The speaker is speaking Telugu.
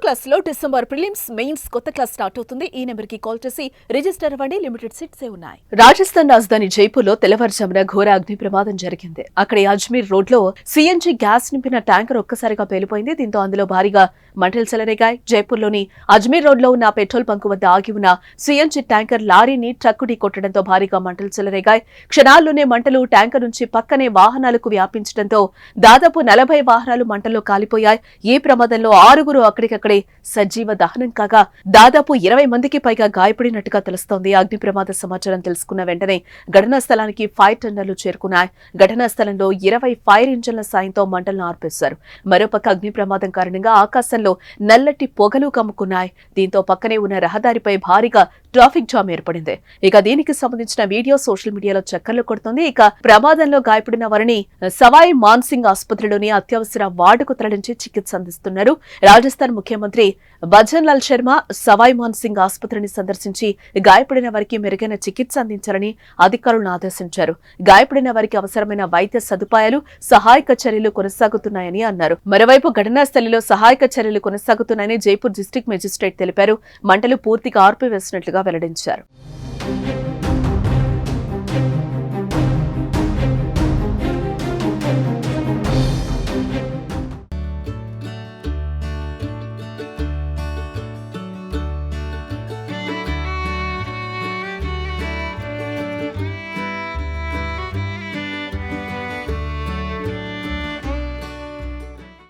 క్లాస్ లో డిసెంబర్ ప్రిలిమ్స్ మెయిన్స్ కొత్త క్లాస్ స్టార్ట్ అవుతుంది. ఈ నెంబర్ కి కాల్ చేసి రిజిస్టర్ అవ్వండి. లిమిటెడ్ సీట్సే ఉన్నాయి. రాజస్థాన్ రాజధాని జైపూర్ లో తెల్లవారుజామున ఘోర అగ్ని ప్రమాదం జరిగింది. అక్కడి అజ్మీర్ రోడ్ లో సిఎన్జి గ్యాస్ నింపిన ట్యాంకర్ ఒక్కసారిగా పేలిపోయింది. దీంతో అందులో భారీగా మంటలు చెలరేగాయి. జైపూర్ లోని అజ్మీర్ రోడ్ లో ఉన్న పెట్రోల్ బంకు వద్ద ఆగి ఉన్న సిఎన్జి ట్యాంకర్ లారీని ట్రక్కు ఢీ కొట్టడంతో భారీగా మంటలు చెలరేగాయి. క్షణాల్లోనే మంటలు ట్యాంకర్ నుంచి పక్కనే వాహనాలకు వ్యాపించడంతో దాదాపు 40 వాహనాలు మంటల్లో కాలిపోయాయి. ఈ ప్రమాదంలో 6 అక్కడికక్కడే సజీవ దహనం కాగా దాదాపు 20 మందికి పైగా గాయపడినట్టుగా తెలుస్తోంది. అగ్ని ప్రమాద సమాచారం తెలుసుకున్న వెంటనే ఘటనా స్థలానికి ఫైర్ టెండర్లు చేరుకున్నాయి. ఘటనా స్థలంలో 20 ఫైర్ ఇంజన్ల సాయంతో మంటలను ఆర్పేశారు. మరోపక్క అగ్ని ప్రమాదం కారణంగా ఆకాశంలో నల్లటి పొగలు కమ్ముకున్నాయి. దీంతో పక్కనే ఉన్న రహదారిపై భారీగా ట్రాఫిక్ జామ్ ఏర్పడింది. ఇక దీనికి సంబంధించిన వీడియో సోషల్ మీడియాలో చక్కర్లు కొడుతోంది. ఇక ప్రమాదంలో గాయపడిన వారిని సవాయ్ మాన్సింగ్ ఆసుపత్రిలోని అత్యవసర వార్డుకు తరలించి చికిత్స అందిస్తున్నారు. రాజస్థాన్ ముఖ్యమంత్రి భజన్ లాల్ శర్మ సవాయ్ మాన్సింగ్ ఆసుపత్రిని సందర్శించి గాయపడిన వారికి మెరుగైన చికిత్స అందించాలని అధికారులను ఆదేశించారు. గాయపడిన వారికి అవసరమైన వైద్య సదుపాయాలు, సహాయక చర్యలు కొనసాగుతున్నాయని అన్నారు. మరోవైపు ఘటనా స్థలిలో సహాయక చర్యలు కొనసాగుతున్నాయని జైపూర్ డిస్ట్రిక్ట్ మెజిస్ట్రేట్ తెలిపారు. మంటలు పూర్తిగా ఆర్పివేసినట్లుగా వెల్లడించారు.